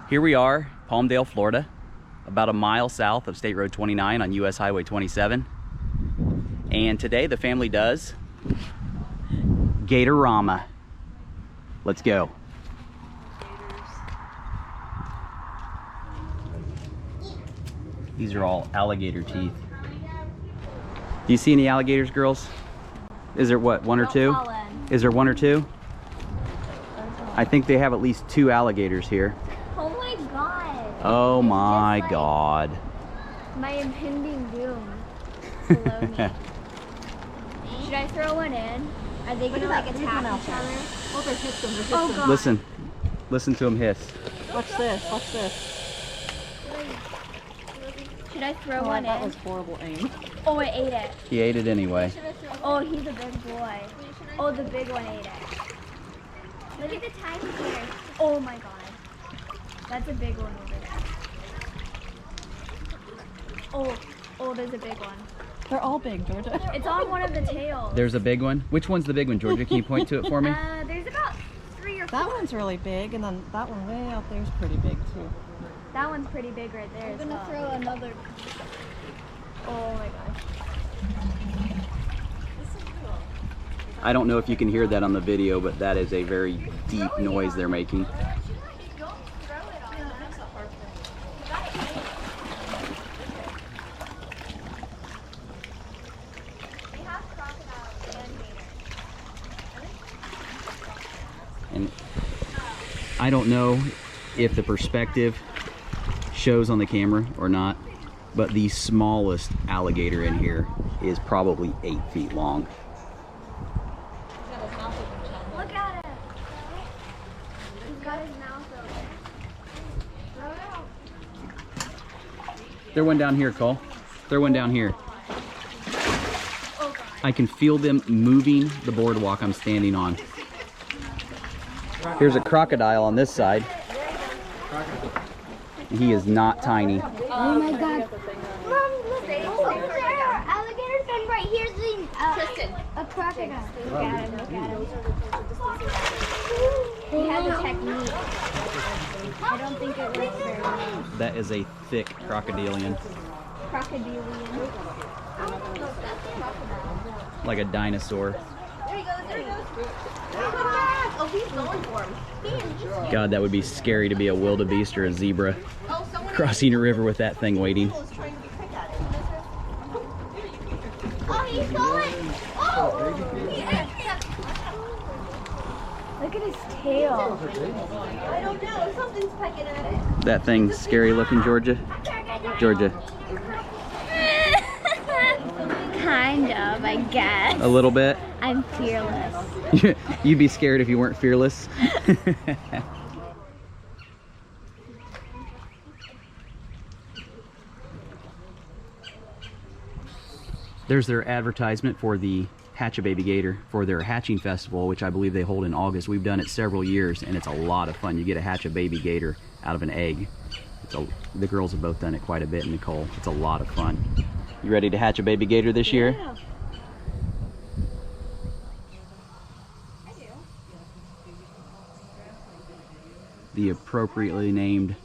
Here we are, Palmdale, Florida, about a mile south of State Road 29 on US Highway 27. And today the family does Gatorama. Let's go. These are all alligator teeth. Do you see any alligators, girls? Is there what, one or two? Is there one or two? I think they have at least 2 alligators here. Oh my god. Oh my god. My impending doom below me. Should I throw one in? Are they gonna like attack each other? Oh, they're hissing, they're hissing. Oh god. Listen to them hiss. Watch this, watch this. Should I throw one in? That was horrible aim. Oh, it ate it. He ate it anyway. Oh, he's a big boy. Oh, the big one ate it. Look at the tiny ears. Oh my god. That's a big one over there. Oh, there's a big one. They're all big, Georgia. It's on one of the tails. There's a big one. Which one's the big one, Georgia? Can you point to it for me? There's about 3 or 4. That one's really big, and then that one way out there is pretty big too. That one's pretty big right there. I'm gonna throw another. Oh my gosh. I don't know if you can hear that on the video, but that is a very deep noise they're making. And I don't know if the perspective shows on the camera or not, but the smallest alligator in here is probably 8 feet long. Look at it. He's got his mouth open. Throw one down here, Cole. Throw one down here. I can feel them moving the boardwalk I'm standing on. Here's a crocodile on this side. He is not tiny. Oh my god. Mom, look over there. Alligators, and right here's a crocodile. Look at him, look at him. He has a technique. I don't think it works very well. That is a thick crocodilian. Crocodilian. Like a dinosaur. There he goes, there he goes. Oh, he's going for him. God, that would be scary to be a wildebeest or a zebra crossing a river with that thing waiting. Oh, he's going. Oh! Look at his tail. I don't know. Something's pecking at it. That thing's scary looking, Georgia. Georgia. Kind of, I guess. A little bit. I'm fearless. You'd be scared if you weren't fearless. There's their advertisement for the Hatch a Baby Gator for their hatching festival, which I believe they hold in August. We've done it several years, and it's a lot of fun. You get to hatch a baby gator out of an egg. The girls have both done it quite a bit, and Nicole. It's a lot of fun. You ready to hatch a baby gator this year? Yeah. I do. The appropriately named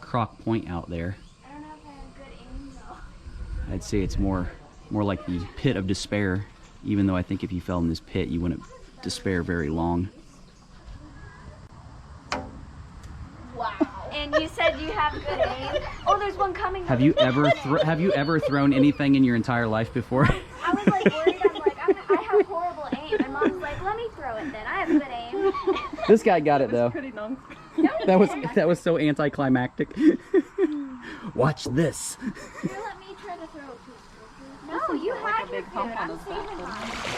Croc Point out there. I don't know if I have good aim though. I'd say it's more like the pit of despair, even though I think if you fell in this pit, you wouldn't despair very long. Wow. And you said you have good aim? Oh, there's one coming. Have you ever thrown anything in your entire life before? I was like worried. I'm like, I have horrible aim. My mom's like, let me throw it then. I have good aim. This guy got it though. Pretty long. That was so anticlimactic. Watch this. Here, let me try to throw it. No, you had big hump on his back.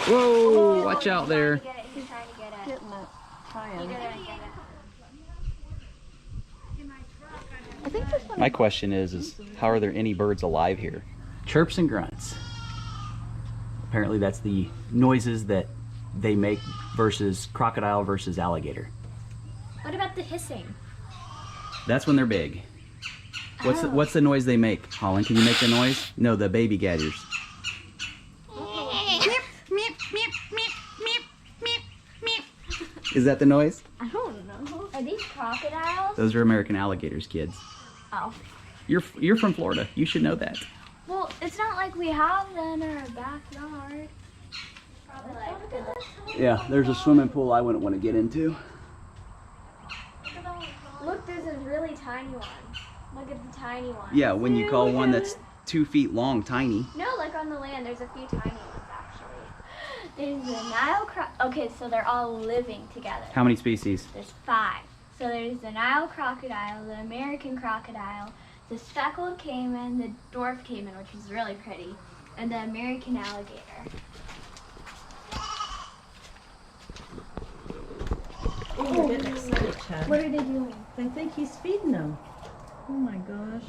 Whoa! Watch out there. He's trying to get it. Getting it. Trying. Get it. I think this one. My question is how are there any birds alive here? Chirps and grunts. Apparently that's the noises that they make versus crocodile versus alligator. What about the hissing? That's when they're big. What's the noise they make? Holland, can you make the noise? No, the baby gators. Is that the noise? I don't know. Are these crocodiles? Those are American alligators, kids. Oh. You're from Florida. You should know that. Well, it's not like we have them in our backyard. Probably like Yeah, there's a swimming pool I wouldn't want to get into. Look, there's a really tiny one. Look at the tiny one. Yeah, when you call one that's 2 feet long tiny. No, like on the land, there's a few tiny ones actually. There's the Nile Okay, so they're all living together. How many species? There's 5. So there's the Nile crocodile, the American crocodile, the speckled caiman, the dwarf caiman, which is really pretty, and the American alligator. Oh, you're getting excited, Chad. What are they doing? I think he's feeding them. Oh my gosh.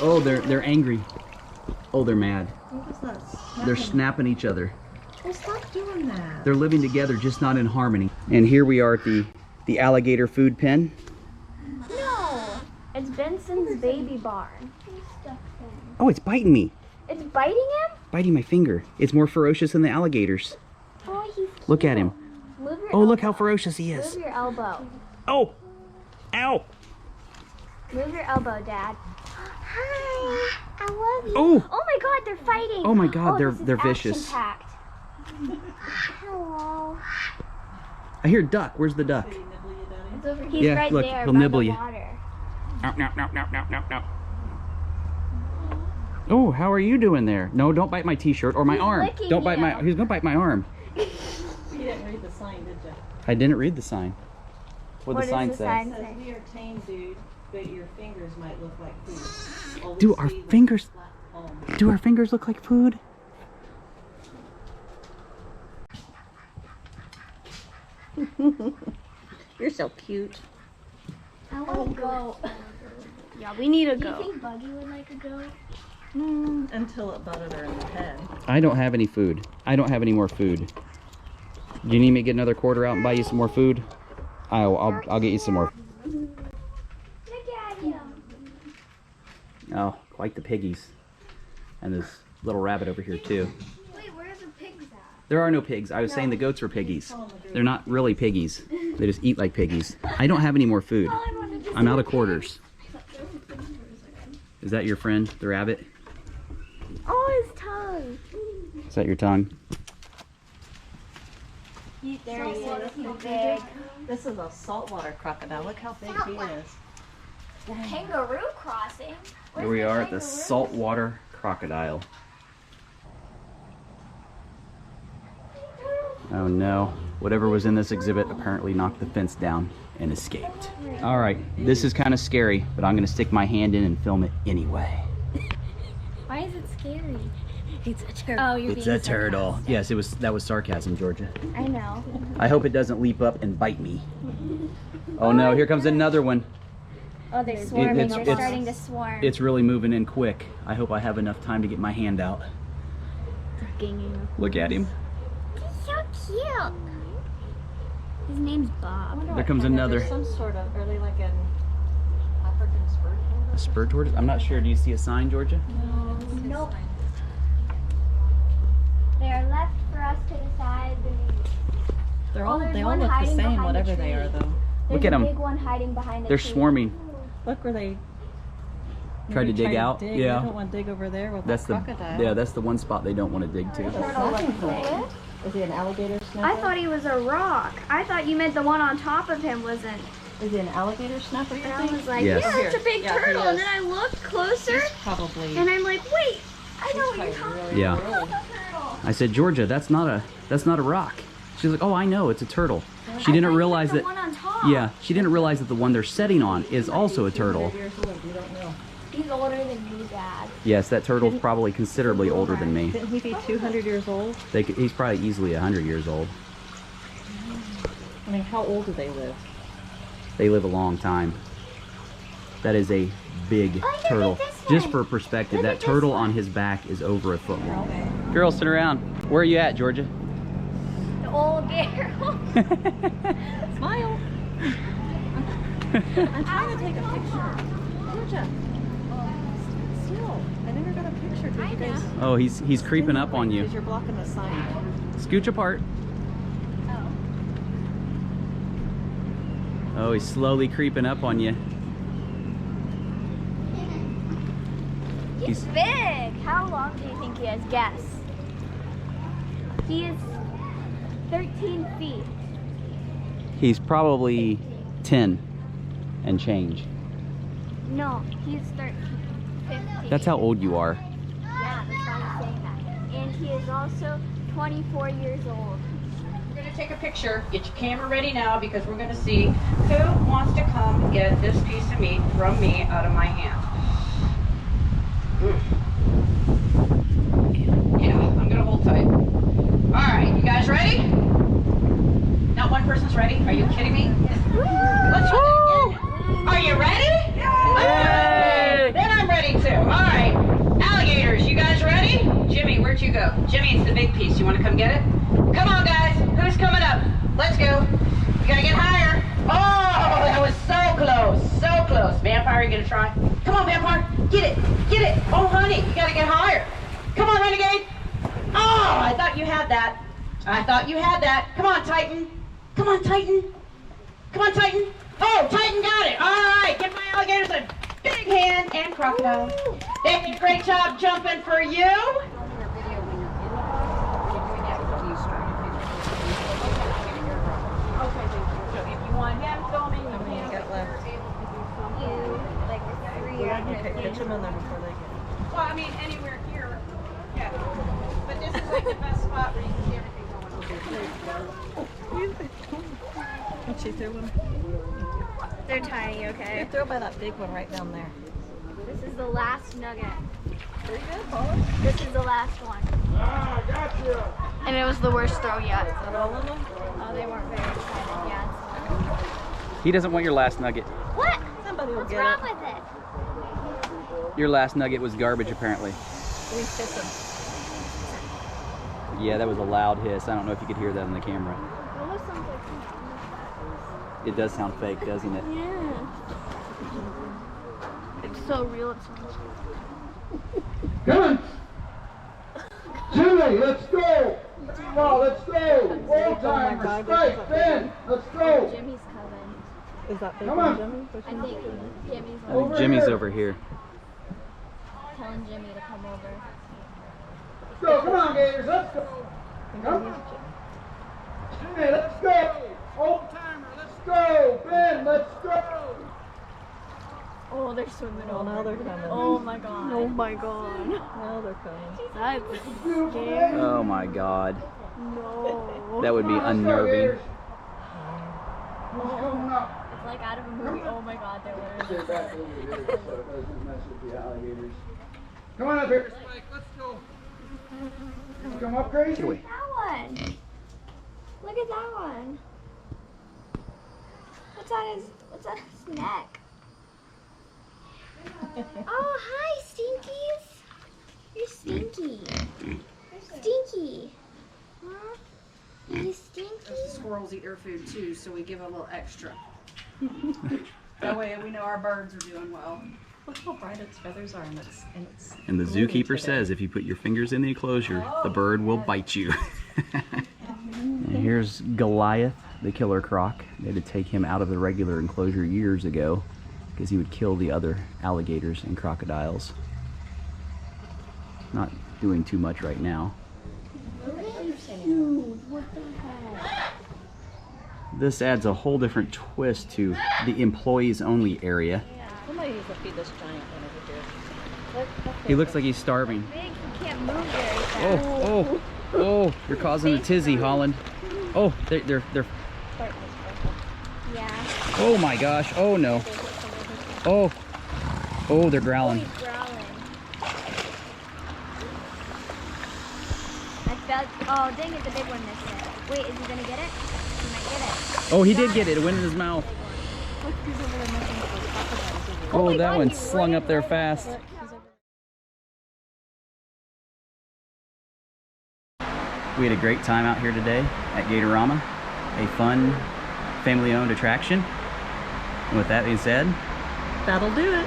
Oh, they're angry. Oh, they're mad. What was that? They're snapping each other. Oh, stop doing that. They're living together, just not in harmony. And here we are at the alligator food pen. No! It's Benson's baby barn. Oh, it's biting me. It's biting him? Biting my finger. It's more ferocious than the alligators. Oh, he's Look at him. Move your Oh, look how elbow. ferocious he is. Move your elbow. Oh! Ow! Move your elbow, Dad. Hi, I love you. Oh! Oh my God, they're fighting. Oh my God, this is they're vicious. action-packed. Hello. I hear duck. Where's the duck? It's over here. He's Yeah, right look, there. he'll by nibble the you. Water. No, no, no, no, no, no, no. Oh, how are you doing there? No, don't bite my t-shirt or my He's arm. licking Don't bite you. He's gonna bite my arm. You didn't read the sign, did you? I didn't read the sign. What What the sign does the say? sign It says, say? we are tame, dude, but your fingers might look like food. Always Do our feed with fingers- flat palm. Do our fingers look like food? You're so cute. I want to go. Yeah, we need to Do you go. think Buggy would like a goat? Until it butted her in the head. I don't have any food. I don't have any more food. Do you need me to get another quarter out and buy you some more food? I'll get you some more. Look at him. Oh, quite the piggies. And this little rabbit over here too. Wait, where are the pigs at? There are no pigs. I was saying the goats were piggies. They're not really piggies. They just eat like piggies. I don't have any more food. I'm out of quarters. Is that your friend, the rabbit? Oh, his tongue. Is that your tongue? There he is. He's big. This is a saltwater crocodile. Look how big he is. Kangaroo crossing. Here we are at the saltwater crocodile. Oh no. Whatever was in this exhibit apparently knocked the fence down and escaped. All right, this is kind of scary, but I'm gonna stick my hand in and film it anyway. Why is it scary? It's a turtle. Oh, you're It's being a turtle. sarcastic. Yes, that was sarcasm, Georgia. I know. I hope it doesn't leap up and bite me. Oh no, here comes another one. Oh, they're swarming. it's- They're starting to swarm. It's really moving in quick. I hope I have enough time to get my hand out. Look at him. He's so cute. His name's Bob. There comes another. There's some sort of, are they like an African spur tortoise? A spur tortoise? I'm not sure. Do you see a sign, Georgia? Nope. They are left for us to decide the name. They're Oh, all, there's they all one look the hiding same, behind the whatever they are tree. though. Look There's at a 'em. big one hiding behind the They're tree. swarming. Look where they Tried to maybe dig out? dig. Yeah. They don't want to dig over there with That's that the crocodile. that's the one spot they don't want to dig to. Is he an alligator snapper? I thought he was a rock. I thought you meant the one on top of him wasn't. Is he an alligator snapper? You And I think? was like, Yes. yeah, it's a big Yeah, he turtle. And is. then I looked closer, He's probably. and I'm like, wait, I know what you're talking about. Yeah. Really? I said, Georgia, that's not a rock. She's like, oh, I know, it's a turtle. She didn't realize the that. one on top. Yeah, she didn't realize that the one they're setting on is also a turtle. 200 years old, you don't know. He's older than you, Dad. Yes, that turtle's probably considerably older than me. Didn't he be 200 years old? He's probably easily 100 years old. I mean, how old do they live? They live a long time. That is a big look at turtle. this Just one. for perspective, Look that at this turtle one. on his back is over a foot long. Girls, sit around. Where are you at, Georgia? The old Gator. Smile. I'm trying to take a picture. Georgia. Still, I never got a picture. Did you guys? Oh, he's creeping up on you. Because you're blocking the sign. Oh. Scooch apart. Oh, he's slowly creeping up on you. He's big. How long do you think he is? Guess. He is 13 feet. He's probably 10 and change. No, he's 13, 15. That's how old you are. Yeah, that's why I'm saying that. And he is also 24 years old. We're going to take a picture. Get your camera ready now because we're going to see who wants to come get this piece of meat from me out of my hand. Yeah, I'm going to hold tight. All right, you guys ready? Not one person's ready? Are you kidding me? Let's try that again. Are you ready? Yay! Then I'm ready too. All right, alligators, you guys ready? Jimmy, where'd you go? Jimmy, it's the big piece. You want to come get it? Come on, guys. Who's coming up? Let's go. You gotta get higher. Oh, that was so close. So close. Vampire, you gonna try? Come on, Vampire. Get it. Get it. Oh, honey, you gotta get higher. Come on, Renegade. Oh, I thought you had that. I thought you had that. Come on, Titan. Come on, Titan. Come on, Titan. Oh, Titan got it. All right, give my alligators a big hand and crocodile. They did a great job jumping for you. Okay, pitch them in there before they get it. Well, I mean, anywhere here. Yeah. But this is like the best spot where you can see everything going on. Don't you throw one? They're tiny, You okay? throw by that big one right down there. This is the last nugget. There you go, Paula. This is the last one. Ah, gotcha. And it was the worst throw yet. Is that all of them? Oh, they weren't very excited yet. He doesn't want your last nugget. What? Somebody will What's get wrong it. with it? Your last nugget was garbage, apparently. We kiss them. Yeah, that was a loud hiss. I don't know if you could hear that on the camera. Almost sounds like It does sound fake, doesn't it? yeah. It's so real. It sounds. Come on. Jimmy, let's go. Come on, let's go. Old timer, strike, Ben, let's go. Jimmy's coming. Is that big Come one, on. Jimmy? Which I one? think Jimmy's I think Jimmy's over here. telling Jimmy to come over. Let's go. Come on, Gators, let's go. Come on. Jimmy, let's go. Old timer, let's go. Ben, let's go. Oh, they're swimming Oh, now they're coming. Oh my god. Oh my god. Now they're coming. That's Beautiful day. Oh my god. no. That would be Let's go, unnerving. Gators. Who's coming up? It's like out of a movie. Oh my god, they're literally. Get back over here so it doesn't mess with the alligators. Come on up here, Spike. Let's go. Come up, crazy. Get away. That one. Look at that one. What's on his neck? Oh, hi, Stinkies. You're stinky. You're stinky. Huh? You stinky? Squirrels eat their food too, so we give a little extra. That way we know our birds are doing well. Look how bright its feathers are, and it's And the glowing zookeeper today. says if you put your fingers in the enclosure, the bird will bite you. And here's Goliath, the killer croc. They had to take him out of the regular enclosure years ago because he would kill the other alligators and crocodiles. Not doing too much right now. This adds a whole different twist to the employees only area. Somebody needs to feed this giant one over here. He looks like he's starving. Big, he can't move very fast. Oh, oh, oh, you're causing a tizzy, Holland. Oh, they're Yeah. oh my gosh, oh no. Oh, oh, they're growling. He's growling. I felt. Oh, dang it, the big one missed it. Wait, is he gonna get it? He might get it. Oh, he did get it. It went in his mouth. Look, he's over there messing with those crocodiles. Oh, my that God, one he's slung running up there right fast. Look, he's over We had a great time out here today at Gatorama. A fun, family-owned attraction. And with that being said, That'll do it.